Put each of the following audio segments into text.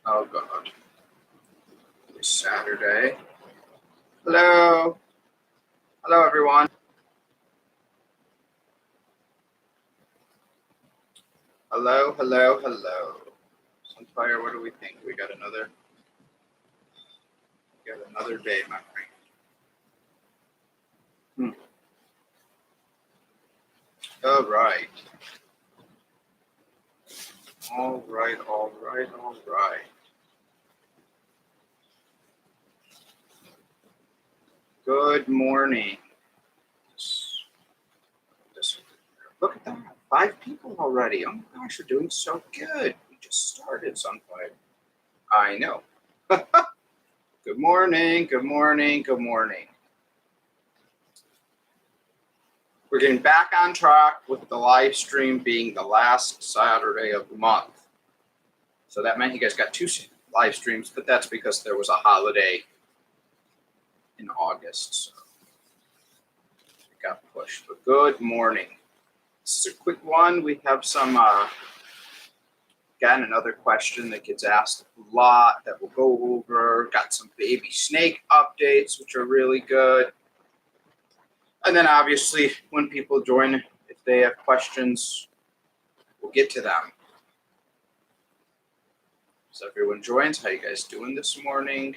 Oh God. It's Saturday. Hello. Hello, everyone. Hello, hello, hello. Sunfire, what do we think? We got another day, my friend. All right. All right, all right, all right. Good morning. Look at that. 5 people already. Oh my gosh, you're doing so good. We just started Sunfire. I know. Good morning, good morning, good morning. We're getting back on track with the live stream being the last Saturday of the month. So that meant you guys got 2 live streams, but that's because there was a holiday in August. So it got pushed. But good morning. This is a quick one. We have some, again, another question that gets asked a lot that we'll go over. Got some baby snake updates, which are really good. And then obviously when people join, if they have questions, we'll get to them. So everyone joins. How you guys doing this morning?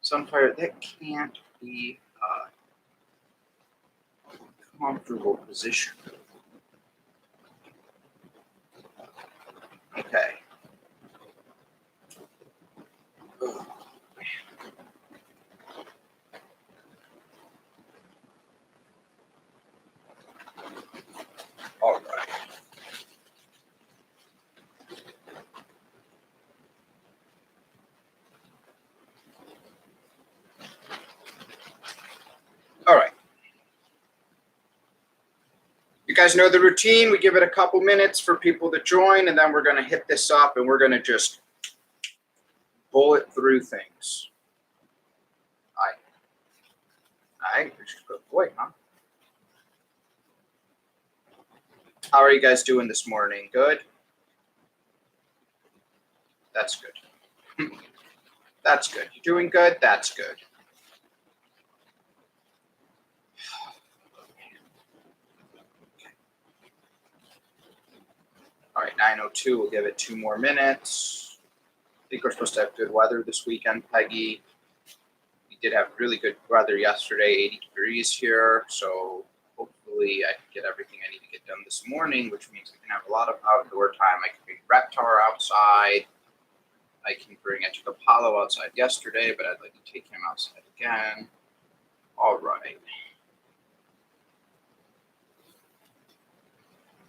Sunfire, that can't be a comfortable position. Okay. Oh, all right. All right. You guys know the routine. We give it a couple minutes for people to join, and then we're going to hit this up, and we're going to just bullet through things. All right. Which is a good boy, huh? How are you guys doing this morning? Good? That's good. That's good. You're doing good? That's good. All right, 9:02. We'll give it 2 more minutes. I think we're supposed to have good weather this weekend, Peggy. We did have really good weather yesterday, 80 degrees here. So hopefully I can get everything I need to get done this morning, which means I can have a lot of outdoor time. I can bring Reptile outside. I can bring, I took Apollo outside yesterday, but I'd like to take him outside again. All right.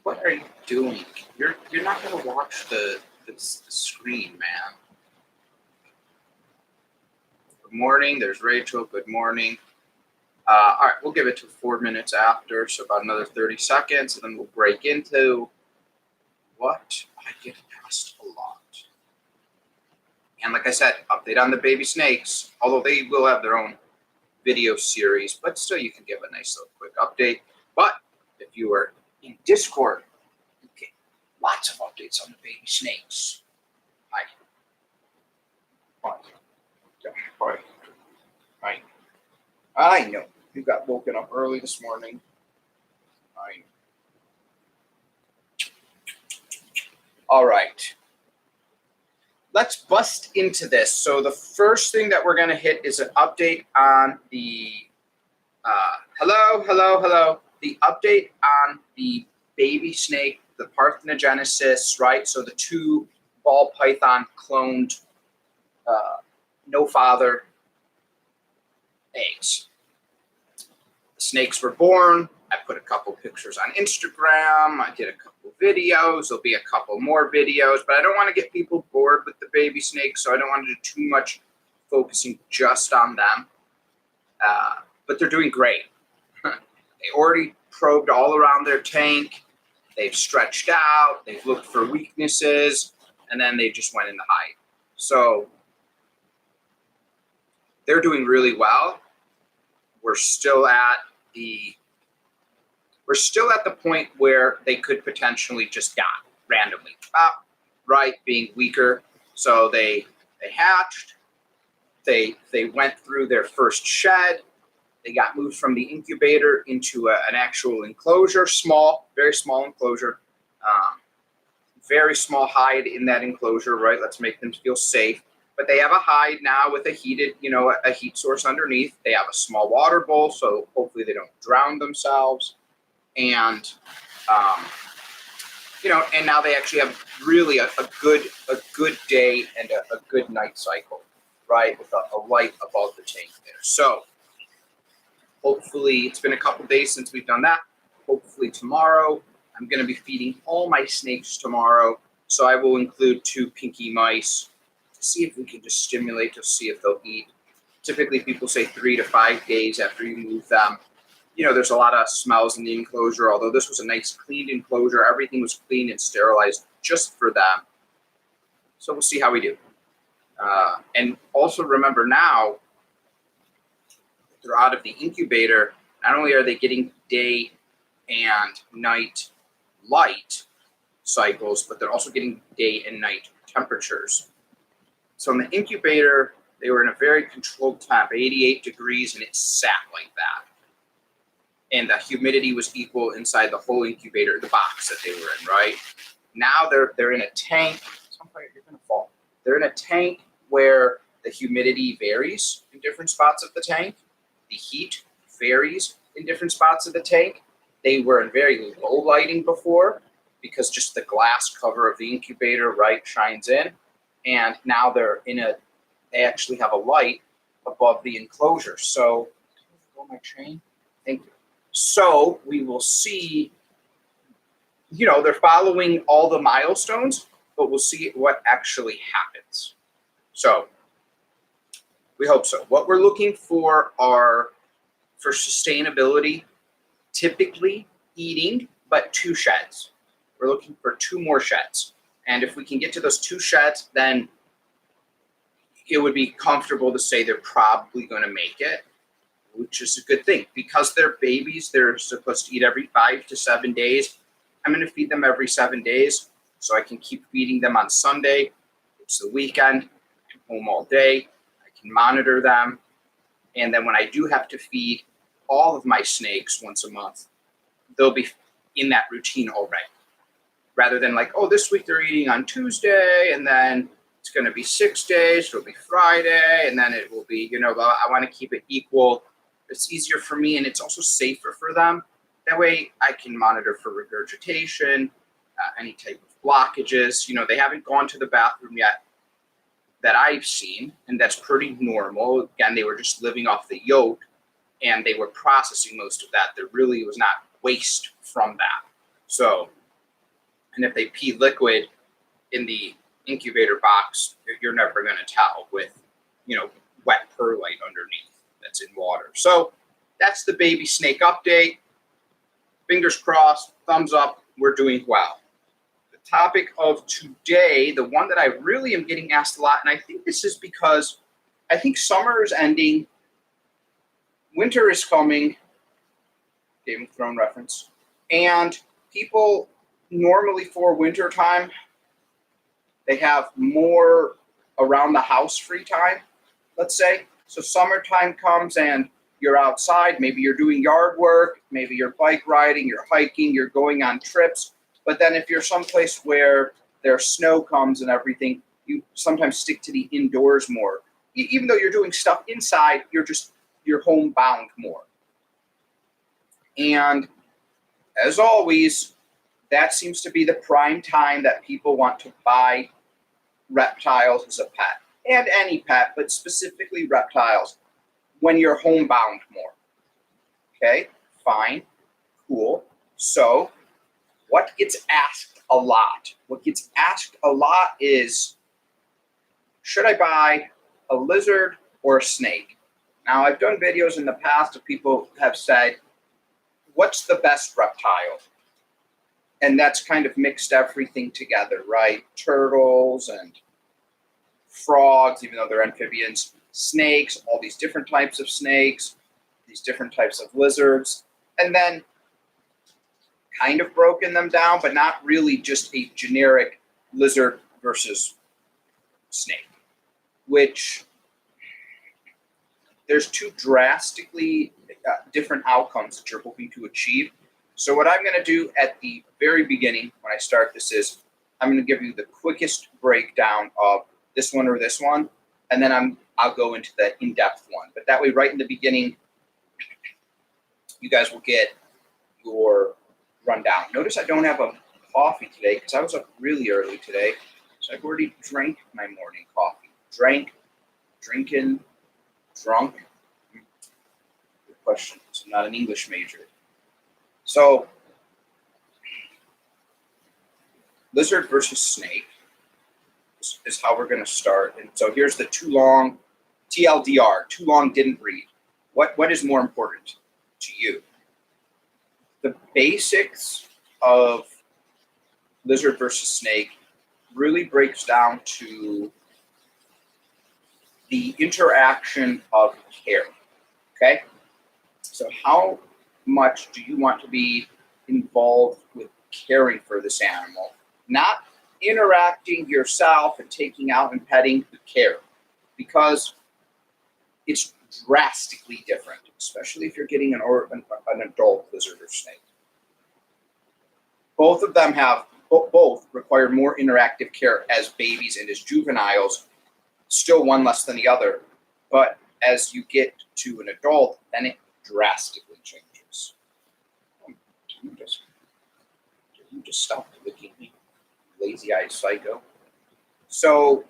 What are you doing? You're not going to watch the screen, man. Good morning. There's Rachel. Good morning. All right, we'll give it to 4 minutes after, so about another 30 seconds, and then we'll break into what I get asked a lot. And like I said, update on the baby snakes, although they will have their own video series, but still you can give a nice little quick update. But if you are in Discord, you get lots of updates on the baby snakes. I know you got woken up early this morning. I know. All right. Let's bust into this. So the first thing that we're going to hit is an update on the the update on the baby snake, the parthenogenesis, right? So the 2 ball python cloned no father eggs. The snakes were born. I put a couple pictures on Instagram. I did a couple videos. There'll be a couple more videos, but I don't want to get people bored with the baby snakes, so I don't want to do too much focusing just on them. But they're doing great. They already probed all around their tank. They've stretched out. They've looked for weaknesses, and then they just went into hide. So they're doing really well. We're still at the we're still at the point where they could potentially just die randomly, right, being weaker. So they hatched, they went through their first shed, they got moved from the incubator into an actual enclosure, small, very small enclosure, very small hide in that enclosure, right? Let's make them feel safe. But they have a hide now with a heated, a heat source underneath. They have a small water bowl, so hopefully they don't drown themselves. And, and now they actually have really a good day and a good night cycle, right? With a light above the tank there. So hopefully, it's been a couple days since we've done that. Hopefully tomorrow, I'm going to be feeding all my snakes tomorrow. So I will include 2 pinky mice to see if we can just stimulate to see if they'll eat. Typically, people say 3 to 5 days after you move them. There's a lot of smells in the enclosure, although this was a nice cleaned enclosure. Everything was cleaned and sterilized just for them. So we'll see how we do. And also remember now, they're out of the incubator. Not only are they getting day and night light cycles, but they're also getting day and night temperatures. So in the incubator, they were in a very controlled temp, 88 degrees, and it sat like that. And the humidity was equal inside the whole incubator, the box that they were in, right? Now they're in a tank. You're gonna fall. They're in a tank where the humidity varies in different spots of the tank. The heat varies in different spots of the tank. They were in very low lighting before because just the glass cover of the incubator, right, shines in. And now they actually have a light above the enclosure. So, my train? Thank you. So we will see, they're following all the milestones, but we'll see what actually happens. So we hope so. What we're looking for for sustainability, typically eating, but 2 sheds. We're looking for 2 more sheds. And if we can get to those 2 sheds, then it would be comfortable to say they're probably going to make it, which is a good thing. Because they're babies, they're supposed to eat every 5 to 7 days. I'm going to feed them every 7 days, so I can keep feeding them on Sunday. It's the weekend. I'm home all day. I can monitor them. And then when I do have to feed all of my snakes once a month, they'll be in that routine already. Rather than like, this week they're eating on Tuesday, and then it's going to be 6 days, it'll be Friday, and then it will be, I want to keep it equal. It's easier for me, and it's also safer for them. That way I can monitor for regurgitation, any type of blockages. They haven't gone to the bathroom yet that I've seen, and that's pretty normal. Again, they were just living off the yolk, and they were processing most of that. There really was not waste from that. So, and if they pee liquid in the incubator box, you're never going to tell with, wet perlite underneath that's in water. So that's the baby snake update. Fingers crossed, thumbs up, we're doing well. The topic of today, the one that I really am getting asked a lot, and I think this is because I think summer is ending, winter is coming, Game of Thrones reference, and people normally for winter time, they have more around the house free time, let's say. So summertime comes and you're outside, maybe you're doing yard work, maybe you're bike riding, you're hiking, you're going on trips. But then if you're someplace where there's snow comes and everything, you sometimes stick to the indoors more. Even though you're doing stuff inside, you're homebound more. And as always, that seems to be the prime time that people want to buy reptiles as a pet, and any pet, but specifically reptiles, when you're homebound more. Okay, fine, cool. So what gets asked a lot? What gets asked a lot is, should I buy a lizard or a snake? Now, I've done videos in the past of people have said, what's the best reptile? And that's kind of mixed everything together, right? Turtles and frogs, even though they're amphibians, snakes, all these different types of snakes, these different types of lizards. And then kind of broken them down, but not really just a generic lizard versus snake, which there's two drastically different outcomes that you're hoping to achieve. So what I'm going to do at the very beginning when I start this is I'm going to give you the quickest breakdown of this one or this one, and then I'll go into the in-depth one. But that way, right in the beginning, you guys will get your rundown. Notice I don't have a coffee today because I was up really early today. So I've already drank my morning coffee. Drinking, drunk. Good question. I'm not an English major. So, lizard versus snake is how we're going to start. And so here's the too long, TLDR, too long, didn't read. What is more important to you? The basics of lizard versus snake really breaks down to the interaction of care, okay? So how much do you want to be involved with caring for this animal? Not interacting yourself and taking out and petting, but care. Because it's drastically different, especially if you're getting an adult lizard or snake. Both of them both require more interactive care as babies and as juveniles, still one less than the other. But as you get to an adult, then it drastically changes. Can you just stop licking me, lazy-eyed psycho? So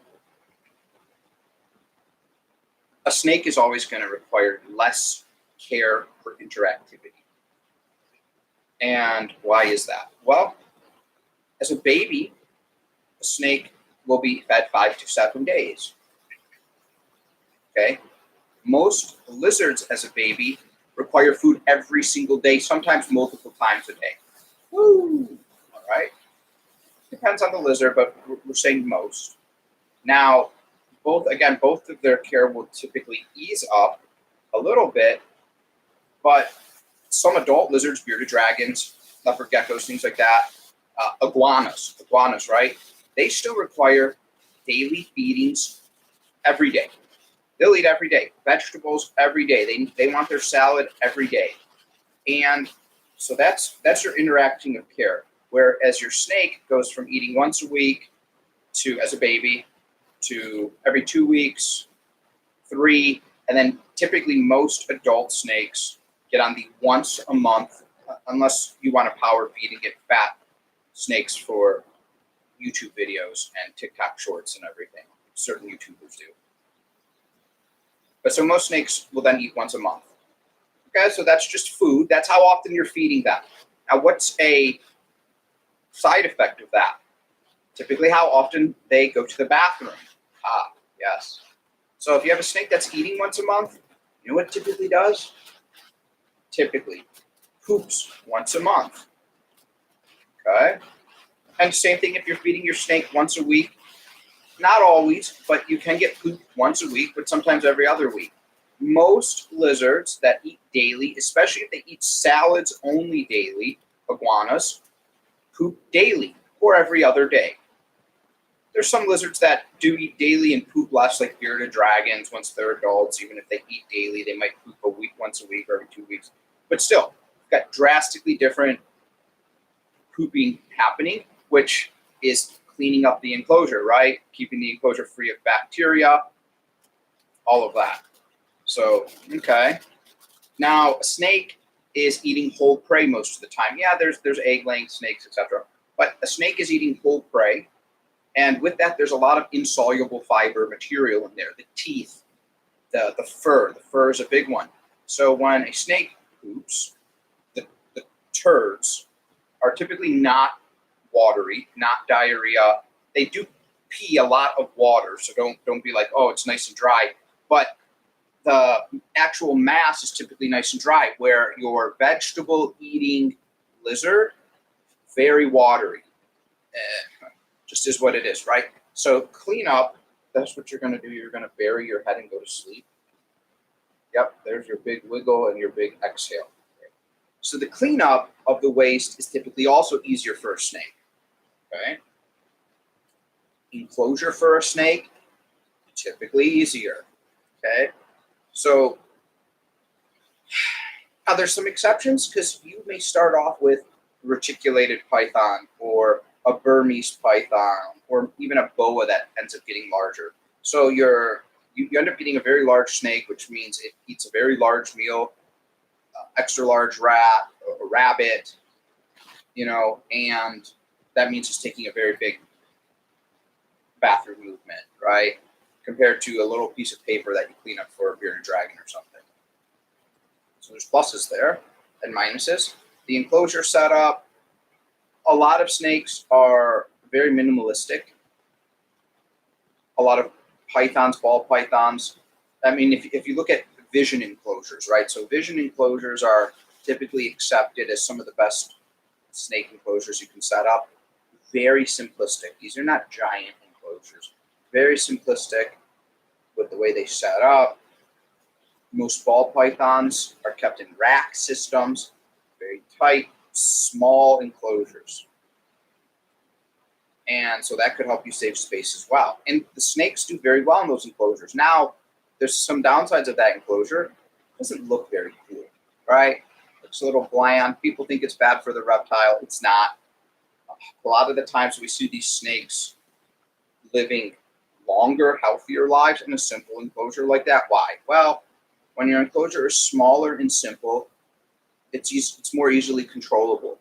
a snake is always going to require less care for interactivity. And why is that? Well, as a baby, a snake will be fed 5 to 7 days. Okay? Most lizards as a baby require food every single day, sometimes multiple times a day. Woo! All right? Depends on the lizard, but we're saying most. Now, both of their care will typically ease up a little bit, but some adult lizards, bearded dragons, leopard geckos, things like that, iguanas, right? They still require daily feedings every day. They'll eat every day, vegetables every day. They want their salad every day. And so that's your interacting of care. Whereas your snake goes from eating once a week to, as a baby, to every 2 weeks, 3, and then typically most adult snakes get on the once a month, unless you want to power feed and get fat snakes for YouTube videos and TikTok shorts and everything. Certain YouTubers do. But so most snakes will then eat once a month. Okay, so that's just food. That's how often you're feeding them. Now, what's a side effect of that? Typically how often they go to the bathroom. Ah, yes. So if you have a snake that's eating once a month, you know what it typically does? Typically poops once a month. Okay? And same thing if you're feeding your snake once a week. Not always, but you can get poop once a week, but sometimes every other week. Most lizards that eat daily, especially if they eat salads only daily, iguanas, poop daily or every other day. There's some lizards that do eat daily and poop less, like bearded dragons. Once they're adults, even if they eat daily, they might poop once a week or every 2 weeks. But still, you've got drastically different pooping happening, which is cleaning up the enclosure, right? Keeping the enclosure free of bacteria, all of that. So, okay. Now, a snake is eating whole prey most of the time. Yeah, there's egg-laying snakes, etc. But a snake is eating whole prey. And with that, there's a lot of insoluble fiber material in there. The teeth, the fur. The fur is a big one. So when a snake poops, the turds are typically not watery, not diarrhea. They do pee a lot of water, so don't be like, oh, it's nice and dry. But the actual mass is typically nice and dry, where your vegetable-eating lizard, very watery. Just is what it is, right? So clean up. That's what you're going to do. You're going to bury your head and go to sleep. Yep, there's your big wiggle and your big exhale. So the cleanup of the waste is typically also easier for a snake. Okay. Enclosure for a snake, typically easier. Okay. So now there's some exceptions because you may start off with reticulated python or a Burmese python or even a boa that ends up getting larger. So you end up getting a very large snake, which means it eats a very large meal, extra large rat, a rabbit, and that means it's taking a very big bathroom movement, right? Compared to a little piece of paper that you clean up for a bearded dragon or something. So there's pluses there and minuses. The enclosure setup, a lot of snakes are very minimalistic. A lot of pythons, ball pythons. I mean, if you look at vision enclosures, right? So vision enclosures are typically accepted as some of the best snake enclosures you can set up. Very simplistic. These are not giant enclosures. Very simplistic with the way they set up. Most ball pythons are kept in rack systems, very tight, small enclosures. And so that could help you save space as well. And the snakes do very well in those enclosures. Now, there's some downsides of that enclosure. It doesn't look very cool, right? Looks a little bland. People think it's bad for the reptile. It's not. A lot of the times we see these snakes living longer, healthier lives in a simple enclosure like that. Why? Well, when your enclosure is smaller and simple, it's more easily controllable.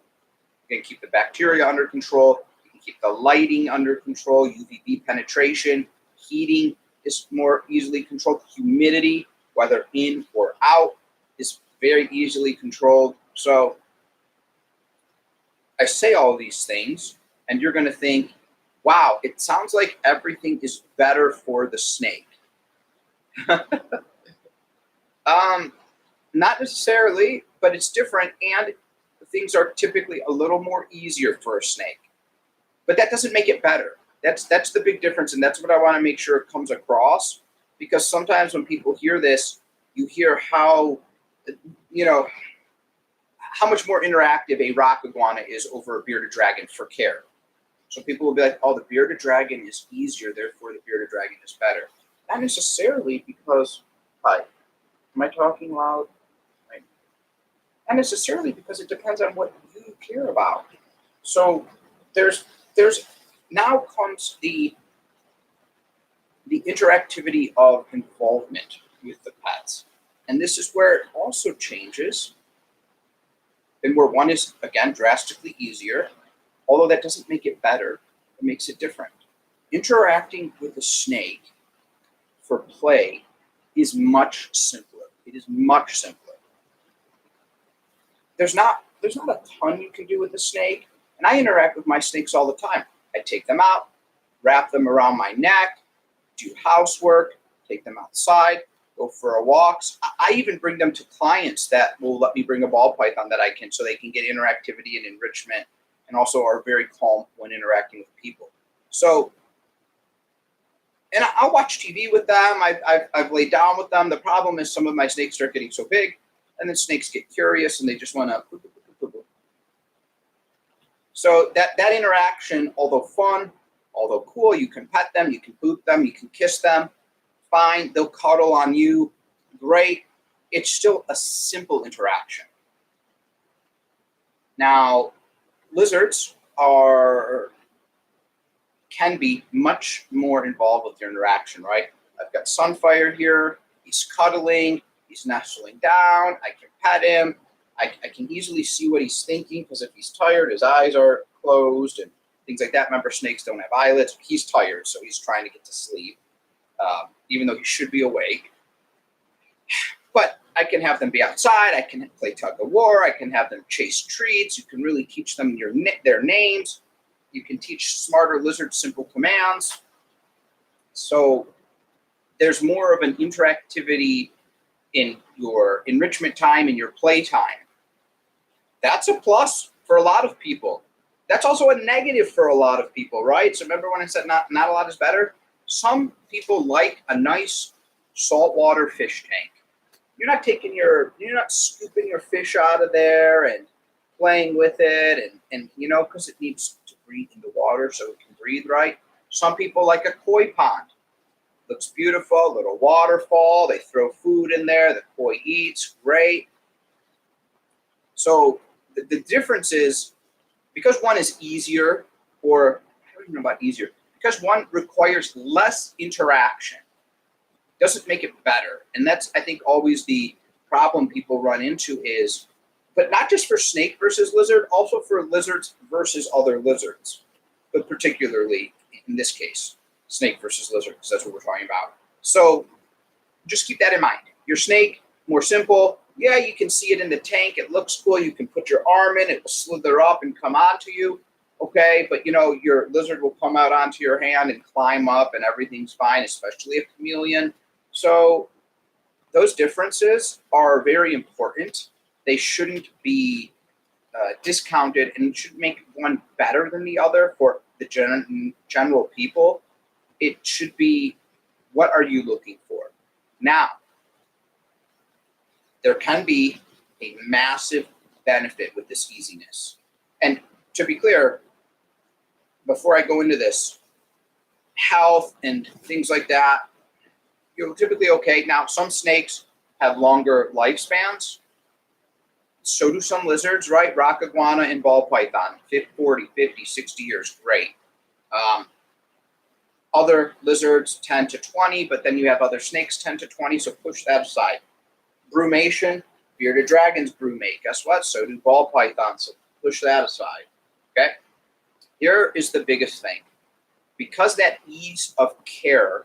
You can keep the bacteria under control. You can keep the lighting under control. UVB penetration, heating is more easily controlled. Humidity, whether in or out, is very easily controlled. So I say all these things, and you're going to think, wow, it sounds like everything is better for the snake. Not necessarily, but it's different, and things are typically a little more easier for a snake. But that doesn't make it better. That's the big difference, and that's what I want to make sure it comes across, because sometimes when people hear this, you hear how much more interactive a rock iguana is over a bearded dragon for care. So people will be like, oh, the bearded dragon is easier, therefore the bearded dragon is better. Not necessarily because, am I talking loud? Right. Not necessarily because it depends on what you care about. So there's now comes the interactivity of involvement with the pets. And this is where it also changes, and where one is, again, drastically easier, although that doesn't make it better, it makes it different. Interacting with a snake for play is much simpler. It is much simpler. There's not a ton you can do with a snake, and I interact with my snakes all the time. I take them out, wrap them around my neck, do housework, take them outside, go for walks. I even bring them to clients that will let me bring a ball python so they can get interactivity and enrichment, and also are very calm when interacting with people. So, and I'll watch TV with them. I've laid down with them. The problem is some of my snakes start getting so big, and then snakes get curious and they just want to. So that interaction, although fun, although cool, you can pet them, you can boot them, you can kiss them, fine. They'll cuddle on you, great. It's still a simple interaction. Now, lizards can be much more involved with your interaction, right? I've got Sunfire here. He's cuddling. He's nestling down. I can pet him. I can easily see what he's thinking, because if he's tired, his eyes are closed and things like that. Remember, snakes don't have eyelids. He's tired, so he's trying to get to sleep, even though he should be awake. But I can have them be outside. I can play tug of war. I can have them chase treats. You can really teach them their names. You can teach smarter lizards simple commands. So there's more of an interactivity in your enrichment time and your play time. That's a plus for a lot of people. That's also a negative for a lot of people, right? So remember when I said not a lot is better? Some people like a nice saltwater fish tank. You're not scooping your fish fish out of there and playing with it, and you know, because it needs to breathe in the water so it can breathe right. Some people like a koi pond. Looks beautiful, little waterfall. They throw food in there. The koi eats, great. So the difference is because one is easier, or I don't even know about easier, because one requires less interaction, doesn't make it better. And that's, I think, always the problem people run into is, but not just for snake versus lizard, also for lizards versus other lizards, but particularly in this case, snake versus lizard, because that's what we're talking about. So just keep that in mind. Your snake, more simple. Yeah, you can see it in the tank. It looks cool. You can put your arm in. It will slither up and come onto you. Okay, but you know, your lizard will come out onto your hand and climb up and everything's fine, especially a chameleon. So those differences are very important. They shouldn't be discounted, and should make one better than the other for the general people. It should be, what are you looking for? Now, there can be a massive benefit with this easiness. And to be clear, before I go into this, health and things like that, you're typically okay. Now, some snakes have longer lifespans. So do some lizards, right? Rock iguana and ball python, 40, 50, 60 years, great. Other lizards, 10 to 20, but then you have other snakes, 10 to 20, so push that aside. Brumation, bearded dragons brumate. Guess what? So do ball pythons, so push that aside, okay? Here is the biggest thing. Because that ease of care,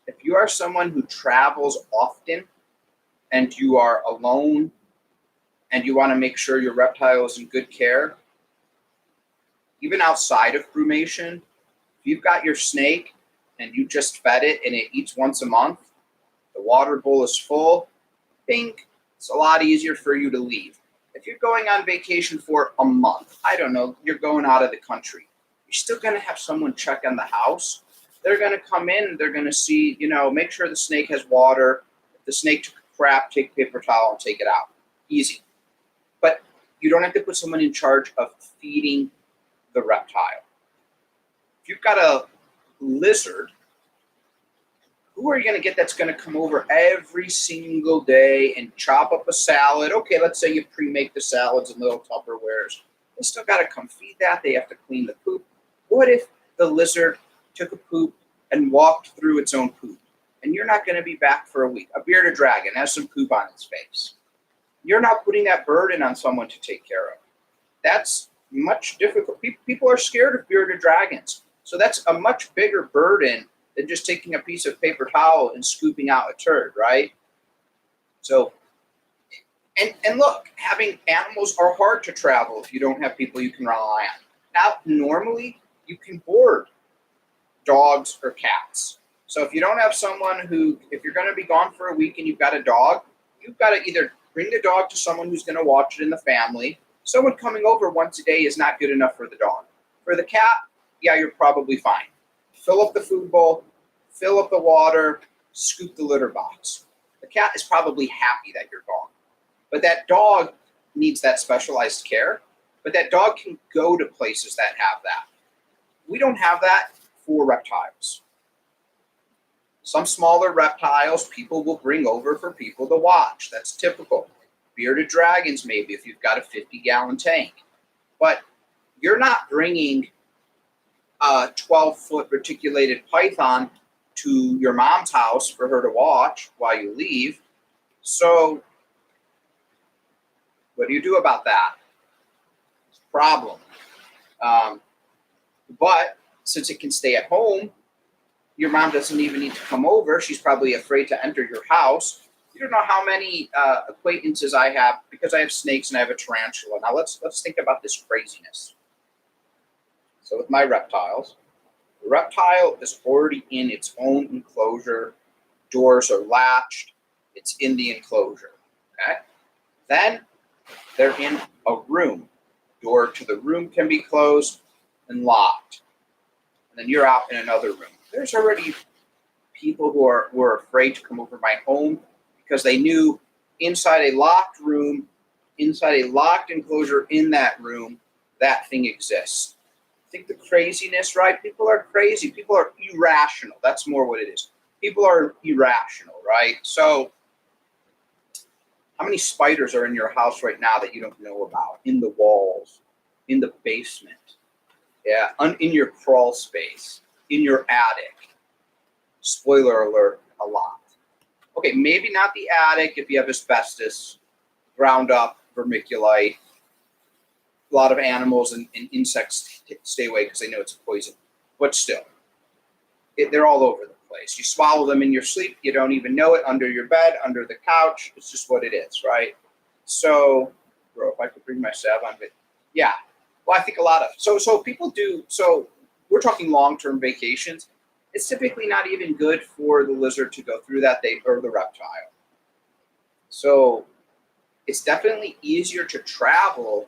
if you are someone who travels often and you are alone and you want to make sure your reptile is in good care, even outside of brumation, if you've got your snake and you just fed it and it eats once a month, the water bowl is full, think it's a lot easier for you to leave. If you're going on vacation for a month, I don't know, you're going out of the country, you're still going to have someone check on the house. They're going to come in, they're going to see, you know, make sure the snake has water. If the snake took a crap, take a paper towel and take it out. Easy. But you don't have to put someone in charge of feeding the reptile. If you've got a lizard, who are you going to get that's going to come over every single day and chop up a salad? Okay, let's say you pre-make the salads in little Tupperwares. They still got to come feed that. They have to clean the poop. What if the lizard took a poop and walked through its own poop? And you're not going to be back for a week. A bearded dragon has some poop on its face. You're not putting that burden on someone to take care of. That's much difficult. People are scared of bearded dragons. So that's a much bigger burden than just taking a piece of paper towel and scooping out a turd, right? So, and look, having animals are hard to travel if you don't have people you can rely on. Now, normally, you can board dogs or cats. So if you don't have someone who, if you're going to be gone for a week and you've got a dog, you've got to either bring the dog to someone who's going to watch it in the family. Someone coming over once a day is not good enough for the dog. For the cat, yeah, you're probably fine. Fill up the food bowl, fill up the water, scoop the litter box. The cat is probably happy that you're gone. But that dog needs that specialized care. But that dog can go to places that have that. We don't have that for reptiles. Some smaller reptiles people will bring over for people to watch. That's typical. Bearded dragons, maybe, if you've got a 50-gallon tank. But you're not bringing a 12-foot reticulated python to your mom's house for her to watch while you leave. So what do you do about that? It's a problem. But since it can stay at home, your mom doesn't even need to come over. She's probably afraid to enter your house. You don't know how many acquaintances I have because I have snakes and I have a tarantula. Now let's think about this craziness. So with my reptiles, the reptile is already in its own enclosure. Doors are latched. It's in the enclosure. Okay. Then they're in a room. Door to the room can be closed and locked. And then you're out in another room. There's already people who were afraid to come over my home because they knew inside a locked room, inside a locked enclosure in that room, that thing exists. Think the craziness, right? People are crazy. People are irrational. That's more what it is. People are irrational, right? So how many spiders are in your house right now that you don't know about? In the walls, in the basement, yeah, in your crawl space, in your attic. Spoiler alert, a lot. Okay, maybe not the attic if you have asbestos, ground up, vermiculite. A lot of animals and insects stay away because they know it's a poison. But still, they're all over the place. You swallow them in your sleep. You don't even know it. Under your bed, under the couch. It's just what it is, right? So, bro, if I could bring my salve on it. Yeah. Well, I think a lot of so people do. So we're talking long-term vacations. It's typically not even good for the lizard to go through that, or the reptile. So it's definitely easier to travel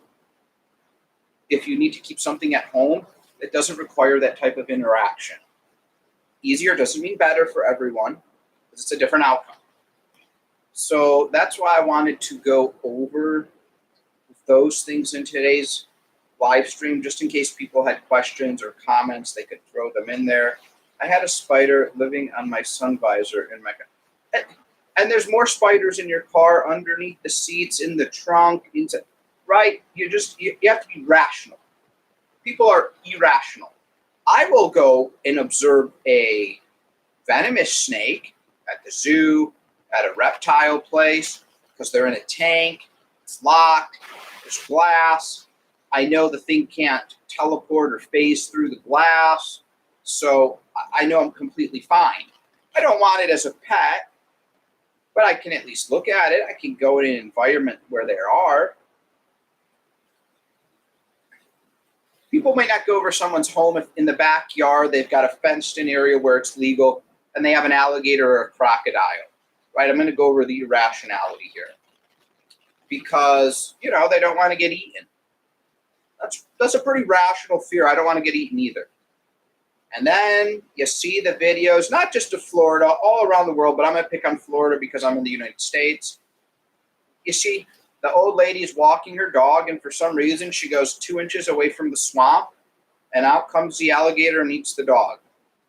if you need to keep something at home that doesn't require that type of interaction. Easier doesn't mean better for everyone, because it's a different outcome. So that's why I wanted to go over those things in today's live stream, just in case people had questions or comments, they could throw them in there. I had a spider living on my sun visor in my car. And there's more spiders in your car, underneath the seats, in the trunk, right? You have to be rational. People are irrational. I will go and observe a venomous snake at the zoo, at a reptile place, because they're in a tank, it's locked, there's glass. I know the thing can't teleport or phase through the glass, so I know I'm completely fine. I don't want it as a pet, but I can at least look at it. I can go in an environment where there are. People may not go over someone's home if in the backyard they've got a fenced-in area where it's legal and they have an alligator or a crocodile, right? I'm going to go over the irrationality here because, they don't want to get eaten. That's a pretty rational fear. I don't want to get eaten either. And then you see the videos, not just of Florida, all around the world, but I'm going to pick on Florida because I'm in the United States. You see the old lady is walking her dog, and for some reason she goes 2 inches away from the swamp, and out comes the alligator and eats the dog.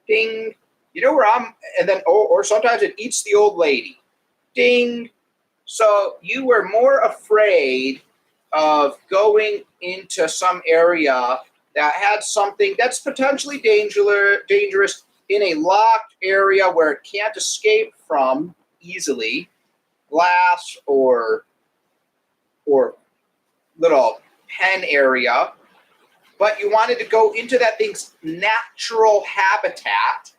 Ding. You know where I'm, and then, or sometimes it eats the old lady. Ding. So you were more afraid of going into some area that had something that's potentially dangerous in a locked area where it can't escape from easily, glass or little pen area, but you wanted to go into that thing's natural habitat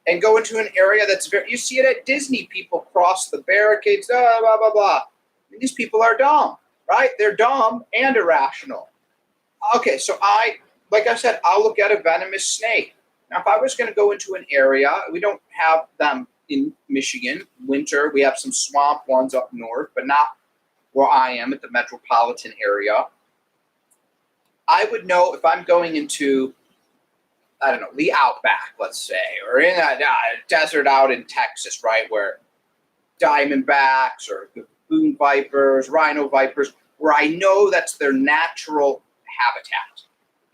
and go into an area that's you see it at Disney, people cross the barricades, blah, blah, blah, blah. And these people are dumb, right? They're dumb and irrational. Okay, so like I said, I'll look at a venomous snake. Now, if I was going to go into an area, we don't have them in Michigan. Winter, we have some swamp ones up north, but not where I am at the metropolitan area. I would know if I'm going into, I don't know, the outback, let's say, or in a desert out in Texas, right, where diamondbacks or baboon vipers, rhino vipers, where I know that's their natural habitat,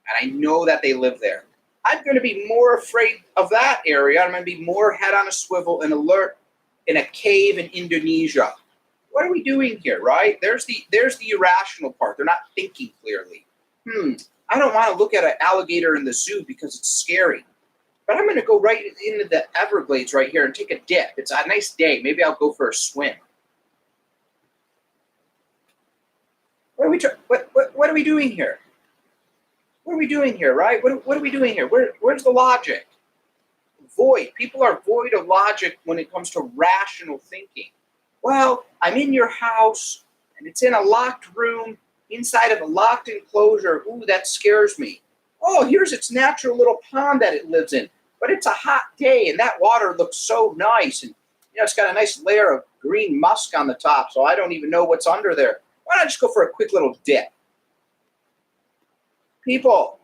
and I know that they live there. I'm going to be more afraid of that area. I'm going to be more head on a swivel and alert in a cave in Indonesia. What are we doing here, right? There's the irrational part. They're not thinking clearly. I don't want to look at an alligator in the zoo because it's scary. But I'm going to go right into the Everglades right here and take a dip. It's a nice day. Maybe I'll go for a swim. What are we doing here? What are we doing here, right? What are we doing here? Where's the logic? Void. People are void of logic when it comes to rational thinking. Well, I'm in your house, and it's in a locked room, inside of a locked enclosure. Ooh, that scares me. Oh, here's its natural little pond that it lives in. But it's a hot day, and that water looks so nice. And, it's got a nice layer of green musk on the top, so I don't even know what's under there. Why not just go for a quick little dip? People,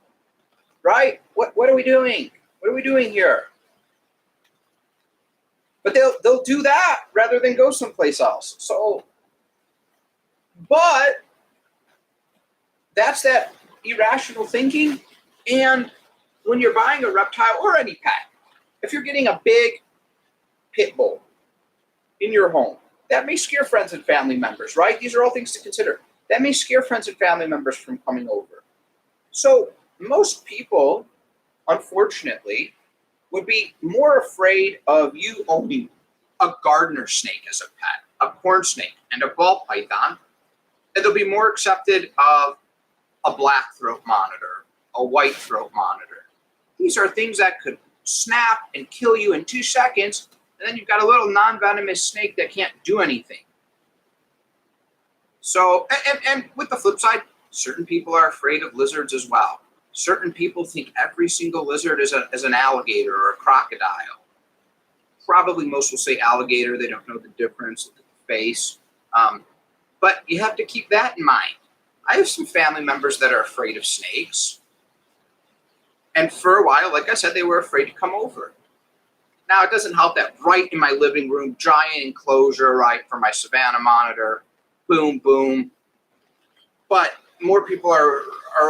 right? What are we doing? What are we doing here? But they'll do that rather than go someplace else. So, but that's that irrational thinking. And when you're buying a reptile or any pet, if you're getting a big pit bull in your home, that may scare friends and family members, right? These are all things to consider. That may scare friends and family members from coming over. So most people, unfortunately, would be more afraid of you owning a gardener snake as a pet, a corn snake, and a ball python, and they'll be more accepted of a black throat monitor, a white throat monitor. These are things that could snap and kill you in 2 seconds, and then you've got a little non-venomous snake that can't do anything. So, and with the flip side, certain people are afraid of lizards as well. Certain people think every single lizard is an alligator or a crocodile. Probably most will say alligator. They don't know the difference. Look at the face. But you have to keep that in mind. I have some family members that are afraid of snakes. And for a while, like I said, they were afraid to come over. Now, it doesn't help that right in my living room, giant enclosure, right, for my Savannah monitor, boom, boom. But more people are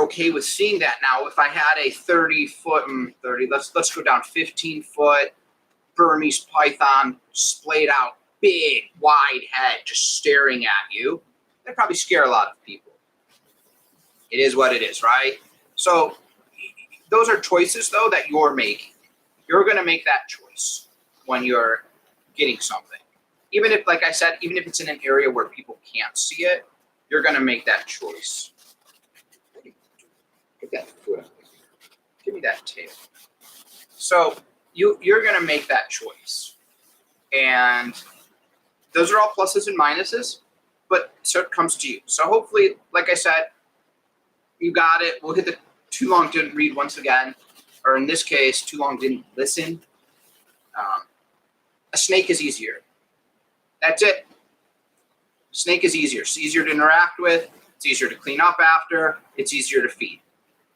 okay with seeing that now. If I had a 30-foot, let's go down 15-foot Burmese python, splayed out, big, wide head, just staring at you, that'd probably scare a lot of people. It is what it is, right? So those are choices, though, that you're making. You're going to make that choice when you're getting something. Even if, like I said, even if it's in an area where people can't see it, you're going to make that choice. Get that foot up here. Give me that tail. So you're going to make that choice. And those are all pluses and minuses, but so it comes to you. So hopefully, like I said, you got it. We'll hit the too long didn't read once again, or in this case, too long didn't listen. A snake is easier. That's it. Snake is easier. It's easier to interact with. It's easier to clean up after. It's easier to feed.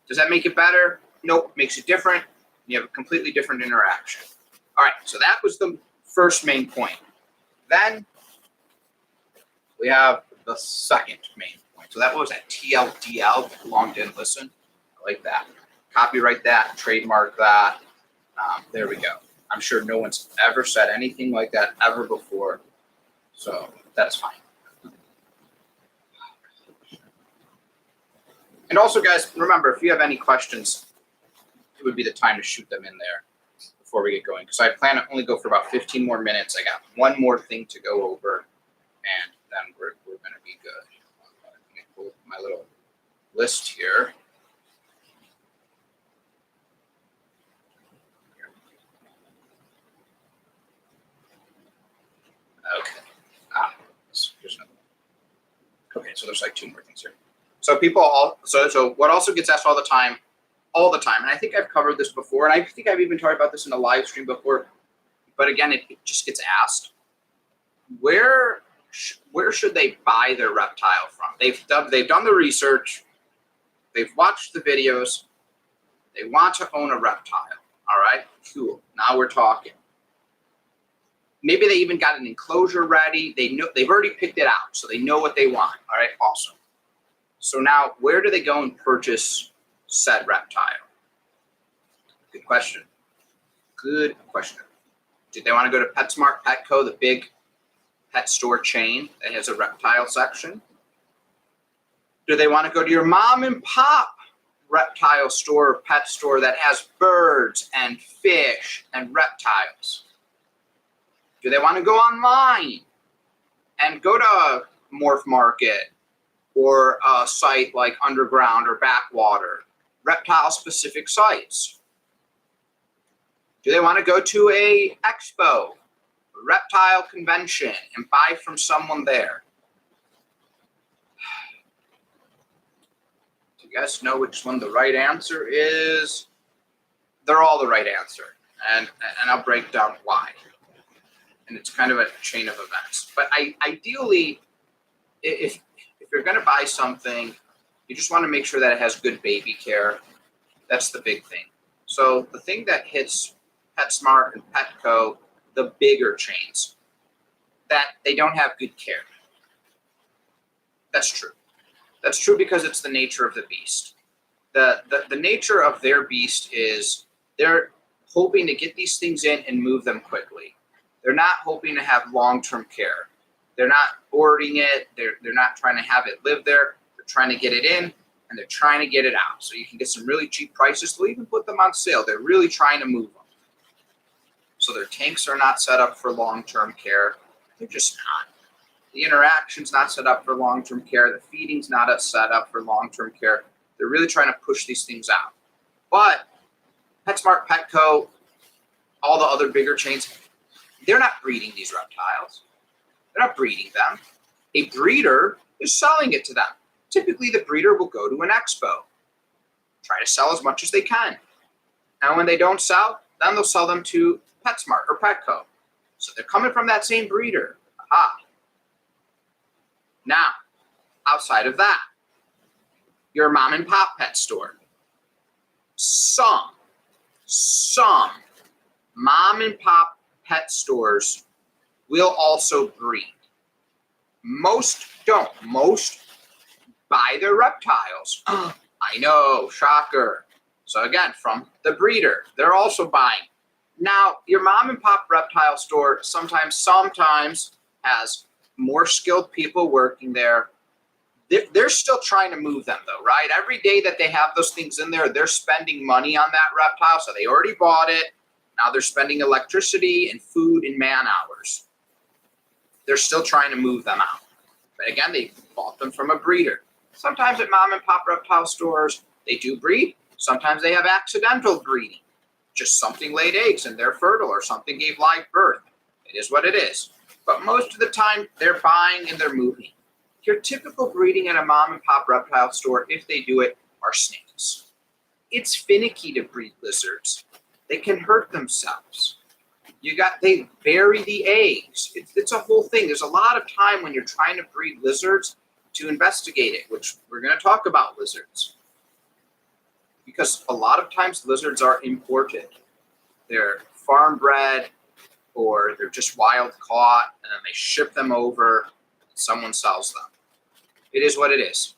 Does that make it better? Nope. Makes it different. You have a completely different interaction. All right. So that was the first main point. Then we have the second main point. So that was that TLDL. Too long didn't listen. I like that. Copyright that. Trademark that. There we go. I'm sure no one's ever said anything like that ever before. So that's fine. And also, guys, remember, if you have any questions, it would be the time to shoot them in there before we get going. Because I plan to only go for about 15 more minutes. I got one more thing to go over, and then we're going to be good. Let me pull my little list here. Okay. Here's another one. Okay, so there's like 2 more things here. So so what also gets asked all the time, and I think I've covered this before, and I think I've even talked about this in a live stream before, but again, it just gets asked, where should they buy their reptile from? They've done the research, they've watched the videos, they want to own a reptile. All right, cool. Now we're talking. Maybe they even got an enclosure ready. They've already picked it out, so they know what they want. All right, awesome. So now, where do they go and purchase said reptile? Good question. Good question. Did they want to go to PetSmart, Petco, the big pet store chain that has a reptile section? Do they want to go to your mom and pop reptile store or pet store that has birds and fish and reptiles? Do they want to go online and go to Morph Market or a site like Underground or Backwater, reptile-specific sites? Do they want to go to a expo, a reptile convention, and buy from someone there? Do you guys know which one the right answer is? They're all the right answer, and I'll break down why. And it's kind of a chain of events. But ideally, if you're going to buy something, you just want to make sure that it has good baby care. That's the big thing. So the thing that hits PetSmart and Petco, the bigger chains, that they don't have good care. That's true. That's true because it's the nature of the beast. The nature of their beast is they're hoping to get these things in and move them quickly. They're not hoping to have long-term care. They're not boarding it. They're not trying to have it live there. They're trying to get it in and they're trying to get it out. So you can get some really cheap prices. They'll even put them on sale. They're really trying to move them. So their tanks are not set up for long-term care. They're just not. The interaction's not set up for long-term care. The feeding's not set up for long-term care. They're really trying to push these things out. But PetSmart, Petco, all the other bigger chains, they're not breeding these reptiles. They're not breeding them. A breeder is selling it to them. Typically, the breeder will go to an expo, try to sell as much as they can. And when they don't sell, then they'll sell them to PetSmart or Petco. So they're coming from that same breeder. Aha. Now, outside of that, your mom and pop pet store. Some mom and pop pet stores will also breed. Most don't. Most buy their reptiles. I know, shocker. So again, from the breeder, they're also buying. Now, your mom and pop reptile store sometimes has more skilled people working there. They're still trying to move them though, right? Every day that they have those things in there, they're spending money on that reptile. So they already bought it. Now they're spending electricity and food and man hours. They're still trying to move them out. But again, they bought them from a breeder. Sometimes at mom and pop reptile stores, they do breed. Sometimes they have accidental breeding. Just something laid eggs and they're fertile or something gave live birth. It is what it is. But most of the time, they're buying and they're moving. Your typical breeding at a mom and pop reptile store, if they do it, are snakes. It's finicky to breed lizards. They can hurt themselves. They bury the eggs. It's a whole thing. There's a lot of time when you're trying to breed lizards to investigate it, which we're going to talk about lizards. Because a lot of times lizards are imported. They're farm bred or they're just wild caught and then they ship them over and someone sells them. It is what it is.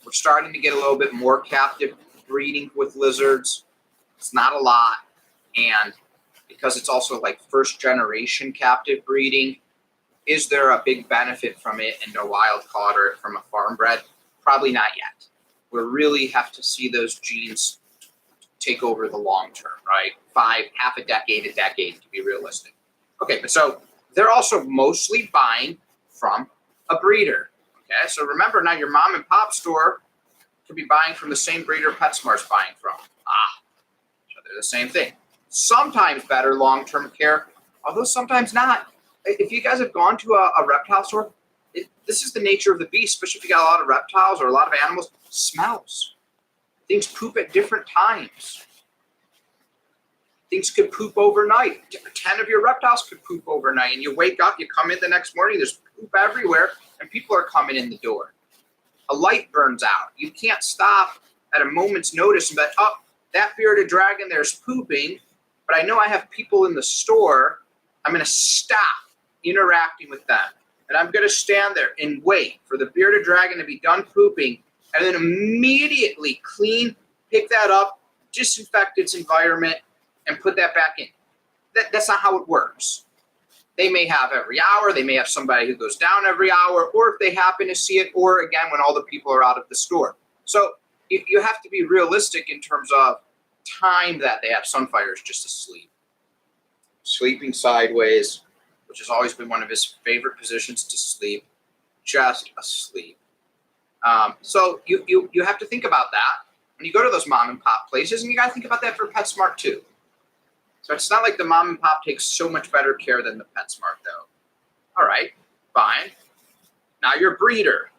We're starting to get a little bit more captive breeding with lizards. It's not a lot. And because it's also like first generation captive breeding, is there a big benefit from it and a wild caught or from a farm bred? Probably not yet. We really have to see those genes take over the long term, right? Half a decade to be realistic. Okay, but so they're also mostly buying from a breeder. Okay, so remember now your mom and pop store could be buying from the same breeder PetSmart's buying from. So they're the same thing. Sometimes better long-term care, although sometimes not. If you guys have gone to a reptile store, this is the nature of the beast, especially if you got a lot of reptiles or a lot of animals, smells. Things poop at different times. Things could poop overnight. 10 of your reptiles could poop overnight, and you wake up, you come in the next morning, there's poop everywhere, and people are coming in the door. A light burns out. You can't stop at a moment's notice and be like, oh, that bearded dragon there's pooping, but I know I have people in the store. I'm going to stop interacting with them. And I'm going to stand there and wait for the bearded dragon to be done pooping and then immediately pick that up, disinfect its environment, and put that back in. That's not how it works. They may have every hour. They may have somebody who goes down every hour, or if they happen to see it, or again, when all the people are out of the store. So you have to be realistic in terms of time that they have. Sunfire's just asleep. Sleeping sideways, which has always been one of his favorite positions to sleep, just asleep. So you have to think about that when you go to those mom and pop places, and you got to think about that for PetSmart too. So it's not like the mom and pop takes so much better care than the PetSmart though. All right, fine. Now your breeder.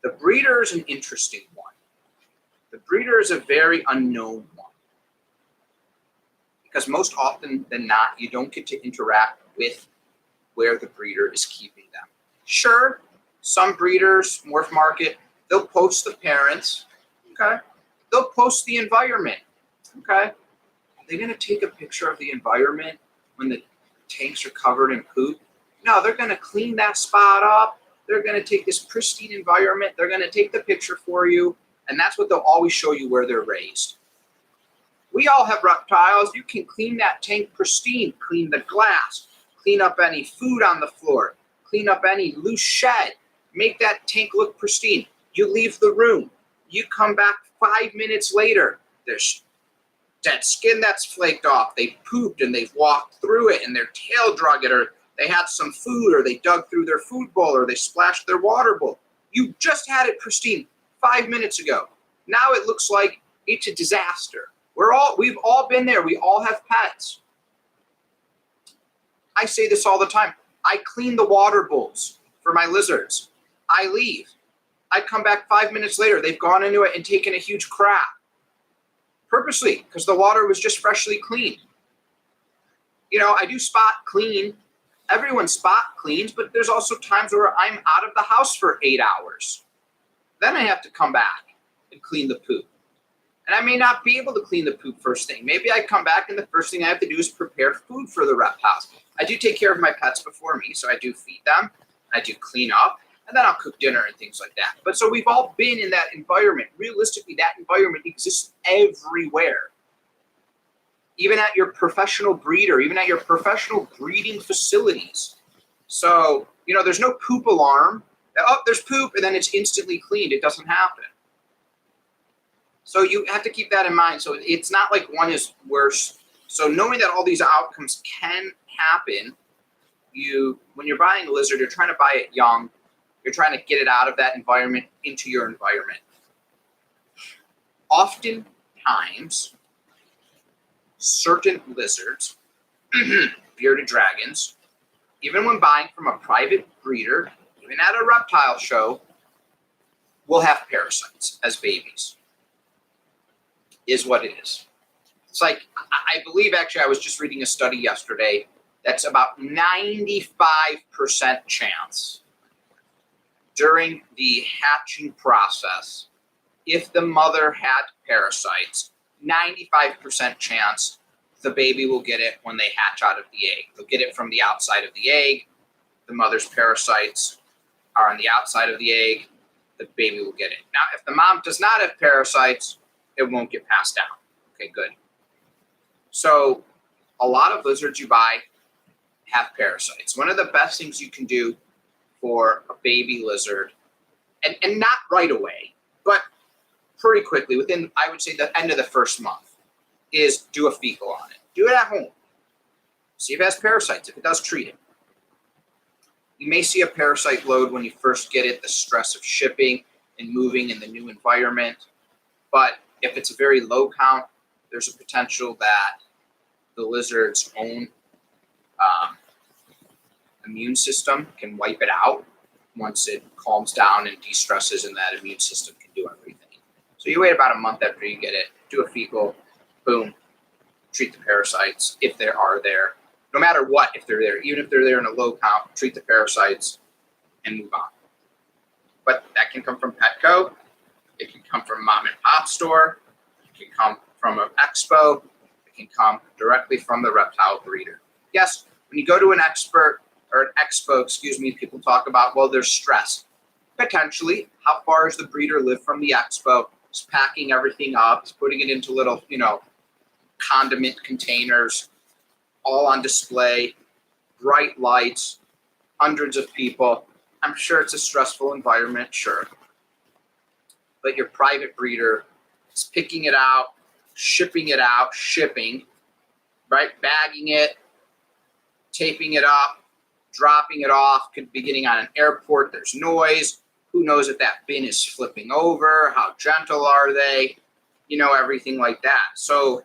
The breeder is an interesting one. The breeder is a very unknown one. Because most often than not, you don't get to interact with where the breeder is keeping them. Sure, some breeders, Morph Market, they'll post the parents, okay? They'll post the environment, okay? Are they gonna take a picture of the environment when the tanks are covered in poop? No, they're gonna clean that spot up. They're going to take this pristine environment. They're going to take the picture for you. And that's what they'll always show you where they're raised. We all have reptiles. You can clean that tank pristine, clean the glass, clean up any food on the floor, clean up any loose shed, make that tank look pristine. You leave the room. You come back 5 minutes later. There's dead skin that's flaked off. They pooped and they've walked through it and their tail drug it, or they had some food, or they dug through their food bowl, or they splashed their water bowl. You just had it pristine 5 minutes ago. Now it looks like it's a disaster. We've all been there. We all have pets. I say this all the time. I clean the water bowls for my lizards. I leave. I come back 5 minutes later. They've gone into it and taken a huge crap. Purposely, because the water was just freshly cleaned. You know, I do spot clean. Everyone spot cleans, but there's also times where I'm out of the house for 8 hours. Then I have to come back and clean the poop. And I may not be able to clean the poop first thing. Maybe I come back and the first thing I have to do is prepare food for the reptiles. I do take care of my pets before me, so I do feed them. I do clean up, and then I'll cook dinner and things like that. But so we've all been in that environment. Realistically, that environment exists everywhere. Even at your professional breeder, even at your professional breeding facilities. So, you know, there's no poop alarm. Oh, there's poop, and then it's instantly cleaned. It doesn't happen. So you have to keep that in mind. So it's not like one is worse. So knowing that all these outcomes can happen, when you're buying a lizard, you're trying to buy it young. You're trying to get it out of that environment into your environment. Oftentimes, certain lizards, bearded dragons, even when buying from a private breeder, even at a reptile show, will have parasites as babies. Is what it is. It's like, I believe actually I was just reading a study yesterday that's about 95% chance during the hatching process, if the mother had parasites, 95% chance the baby will get it when they hatch out of the egg. They'll get it from the outside of the egg. The mother's parasites are on the outside of the egg. The baby will get it. Now, if the mom does not have parasites, it won't get passed down. Okay, good. So a lot of lizards you buy have parasites. One of the best things you can do for a baby lizard, and not right away, but pretty quickly, within, I would say, the end of the first month, is do a fecal on it. Do it at home. See if it has parasites. If it does, treat it. You may see a parasite load when you first get it, the stress of shipping and moving in the new environment. But if it's a very low count, there's a potential that the lizard's own immune system can wipe it out once it calms down and de-stresses, and that immune system can do everything. So you wait about a month after you get it, do a fecal, boom, treat the parasites if there are there. No matter what, if they're there, even if they're there in a low count, treat the parasites and move on. But that can come from Petco. It can come from mom and pop store. It can come from an expo. It can come directly from the reptile breeder. Yes, when you go to an expert or an expo, people talk about, well, there's stress. Potentially, how far does the breeder live from the expo? He's packing everything up. He's putting it into little, condiment containers, all on display, bright lights, hundreds of people. I'm sure it's a stressful environment, sure. But your private breeder is picking it out, shipping, right? Bagging it, taping it up, dropping it off, could be getting on an airport, there's noise. Who knows if that bin is flipping over? How gentle are they? Everything like that. So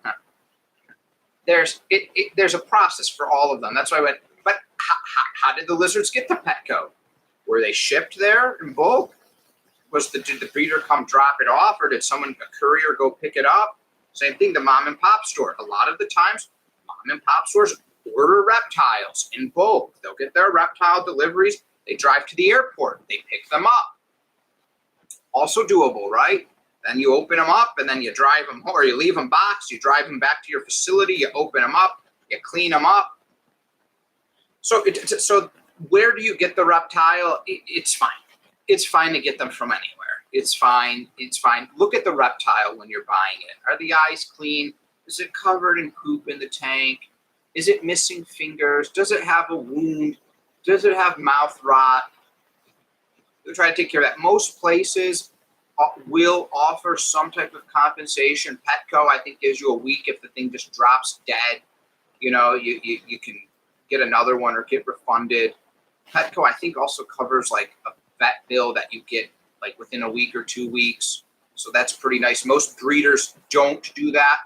there's a process for all of them. That's why I went, but how did the lizards get to Petco? Were they shipped there in bulk? Did the breeder come drop it off, or did a courier go pick it up? Same thing, the mom and pop store. A lot of the times, mom and pop stores order reptiles in bulk. They'll get their reptile deliveries. They drive to the airport. They pick them up. Also doable, right? Then you open them up, and then you drive them, or you leave them boxed. You drive them back to your facility. You open them up. You clean them up. So Where do you get the reptile? It's fine. It's fine to get them from anywhere. It's fine. It's fine. Look at the reptile when you're buying it. Are the eyes clean? Is it covered in poop in the tank? Is it missing fingers? Does it have a wound? Does it have mouth rot? We'll try to take care of that. Most places will offer some type of compensation. Petco, I think, gives you a week if the thing just drops dead. You know, you can get another one or get refunded. Petco, I think, also covers like a vet bill that you get like within a week or 2 weeks. So that's pretty nice. Most breeders don't do that.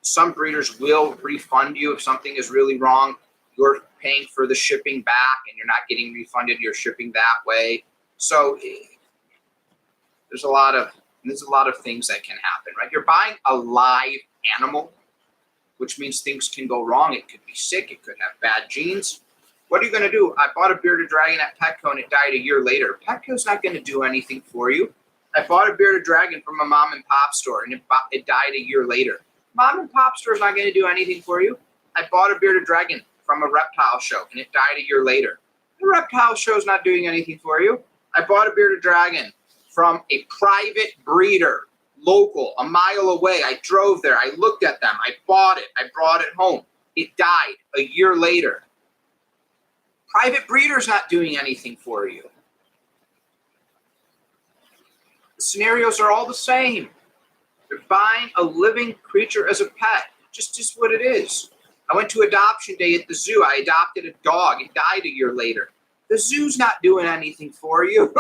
Some breeders will refund you if something is really wrong. You're paying for the shipping back and you're not getting refunded. You're shipping that way. So there's a lot of things that can happen, right? You're buying a live animal, which means things can go wrong. It could be sick. It could have bad genes. What are you going to do? I bought a bearded dragon at Petco and it died a year later. Petco's not going to do anything for you. I bought a bearded dragon from a mom and pop store and it died a year later. Mom and pop store is not going to do anything for you. I bought a bearded dragon from a reptile show and it died a year later. The reptile show is not doing anything for you. I bought a bearded dragon from a private breeder, local, a mile away. I drove there. I looked at them. I bought it. I brought it home. It died a year later. Private breeder's not doing anything for you. The scenarios are all the same. You're buying a living creature as a pet. Just is what it is. I went to adoption day at the zoo. I adopted a dog. It died a year later. The zoo's not doing anything for you.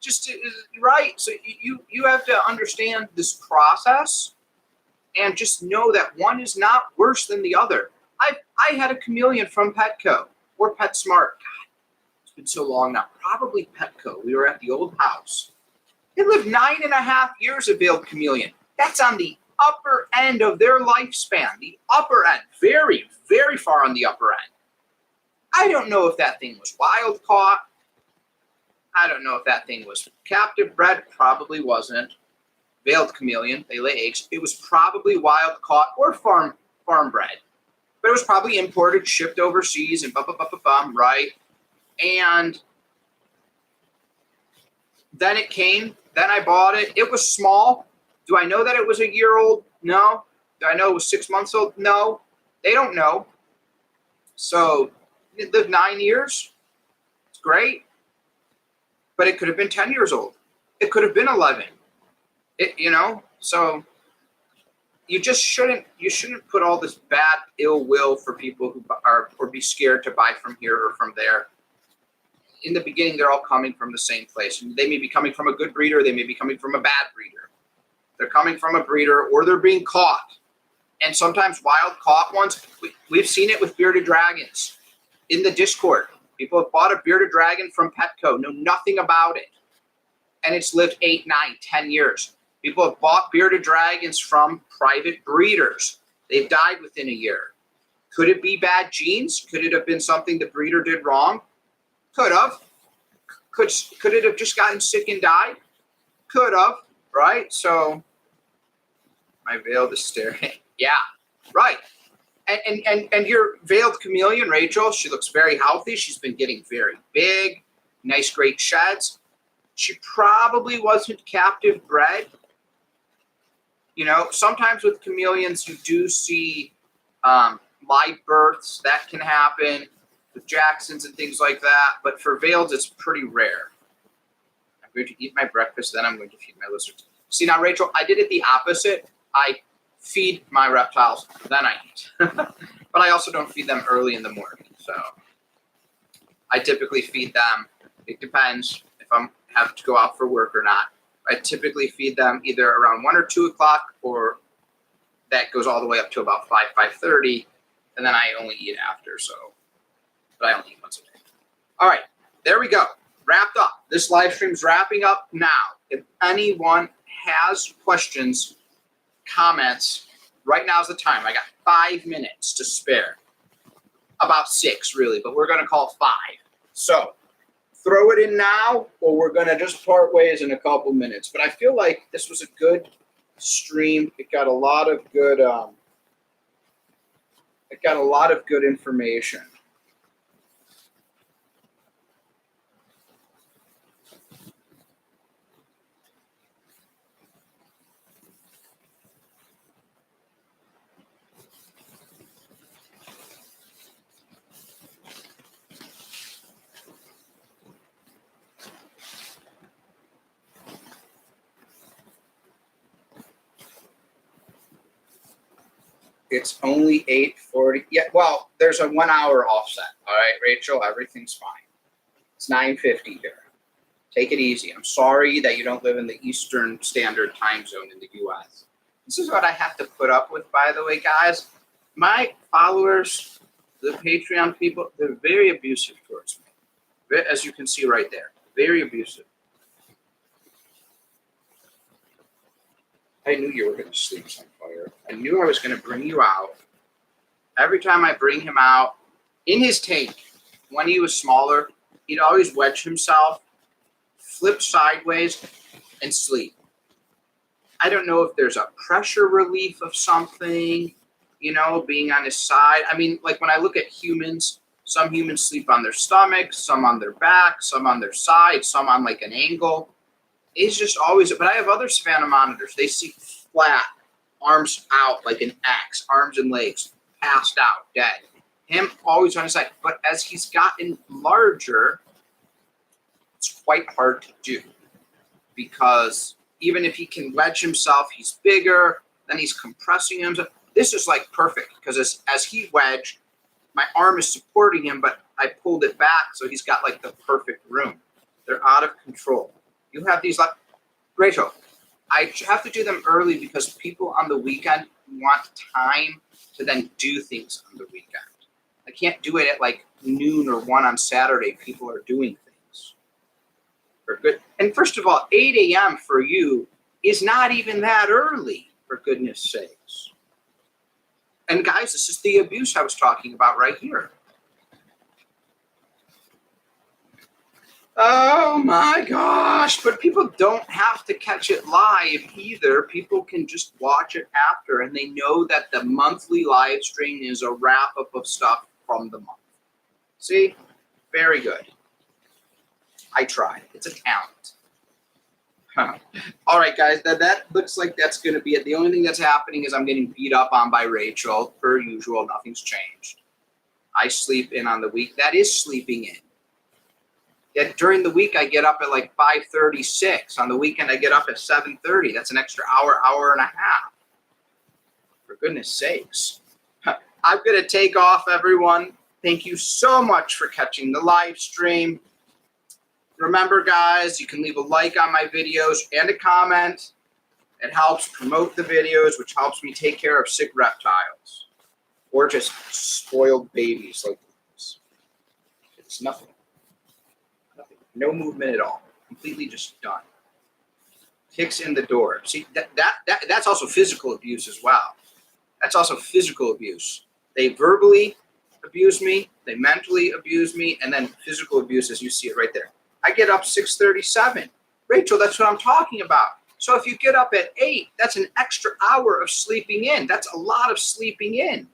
Just right. So you have to understand this process and just know that one is not worse than the other. I had a chameleon from Petco or PetSmart. God, it's been so long now. Probably Petco. We were at the old house. It lived 9.5 years, a veiled chameleon. That's on the upper end of their lifespan. The upper end. Very, very far on the upper end. I don't know if that thing was wild caught. I don't know if that thing was captive bred. Probably wasn't. Veiled chameleon. They lay eggs. It was probably wild caught or farm bred. But it was probably imported, shipped overseas, and right? And then it came. Then I bought it. It was small. Do I know that it was a year old? No. Do I know it was 6 months old? No. They don't know. So it lived 9 years. It's great. But it could have been 10 years old. It could have been 11. So you just shouldn't put all this bad ill will for people who are or be scared to buy from here or from there. In the beginning, they're all coming from the same place. They may be coming from a good breeder. They may be coming from a bad breeder. They're coming from a breeder or they're being caught. And sometimes wild caught ones, we've seen it with bearded dragons in the Discord. People have bought a bearded dragon from Petco, know nothing about it. And it's lived 8, 9, 10 years. People have bought bearded dragons from private breeders. They've died within a year. Could it be bad genes? Could it have been something the breeder did wrong? Could have. Could it have just gotten sick and died? Could have, right? So my veiled is staring. Yeah, right. And your veiled chameleon, Rachel, she looks very healthy. She's been getting very big, nice, great sheds. She probably wasn't captive bred. Sometimes with chameleons, you do see live births. That can happen with Jacksons and things like that. But for veiled, it's pretty rare. I'm going to eat my breakfast, then I'm going to feed my lizards. See, now, Rachel, I did it the opposite. I feed my reptiles, then I eat. But I also don't feed them early in the morning. So I typically feed them. It depends if I have to go out for work or not. I typically feed them either around 1 or 2 o'clock, or that goes all the way up to about 5:30, and then I only eat after. But I only eat once a day. All right, there we go. Wrapped up. This live stream's wrapping up now. If anyone has questions, comments, right now's the time. I got 5 minutes to spare. About 6, really, but we're going to call 5. So throw it in now, or we're going to just part ways in a couple minutes. But I feel like this was a good stream. It got a lot of good information. It's only 8:40. Yeah, well, there's a 1 hour offset. All right, Rachel, everything's fine. It's 9:50 here. Take it easy. I'm sorry that you don't live in the Eastern Standard Time Zone in the U.S. This is what I have to put up with, by the way, guys. My followers, the Patreon people, they're very abusive towards me. As you can see right there, very abusive. I knew you were going to sleep, Sunfire. I knew I was going to bring you out. Every time I bring him out, in his tank, when he was smaller, he'd always wedge himself, flip sideways, and sleep. I don't know if there's a pressure relief of something, you know, being on his side. I mean, like when I look at humans, some humans sleep on their stomach, some on their back, some on their side, some on like an angle. It's just always, but I have other savannah monitors. They sleep flat, arms out like an X, arms and legs, passed out, dead. Him always on his side. But as he's gotten larger, it's quite hard to do because even if he can wedge himself, he's bigger, then he's compressing himself. This is like perfect because as he wedged, my arm is supporting him, but I pulled it back, so he's got like the perfect room. They're out of control. You have these like, Rachel, I have to do them early because people on the weekend want time to then do things on the weekend. I can't do it at like noon or 1 on Saturday. People are doing things. For good. And first of all, 8 a.m. for you is not even that early, for goodness sakes. And guys, this is the abuse I was talking about right here. Oh my gosh, but people don't have to catch it live either. People can just watch it after, and they know that the monthly live stream is a wrap-up of stuff from the month. See? Very good. I tried. It's a talent. All right, guys, that looks like that's going to be it. The only thing that's happening is I'm getting beat up on by Rachel, per usual. Nothing's changed. I sleep in on the week. That is sleeping in. Yet during the week, I get up at like 5:36. On the weekend, I get up at 7:30. That's an extra hour and a half. For goodness sakes. I'm going to take off, everyone. Thank you so much for catching the live stream. Remember, guys, you can leave a like on my videos and a comment. It helps promote the videos, which helps me take care of sick reptiles or just spoiled babies like this. It's nothing. No movement at all. Completely just done. Kicks in the door. See, that's also physical abuse as well. That's also physical abuse. They verbally abuse me, they mentally abuse me, and then physical abuse, as you see it right there. I get up 6:37. Rachel, that's what I'm talking about. So if you get up at 8, that's an extra hour of sleeping in. That's a lot of sleeping in.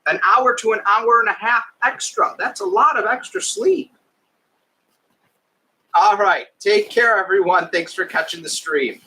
An hour to an hour and a half extra. That's a lot of extra sleep. All right. Take care, everyone. Thanks for catching the stream.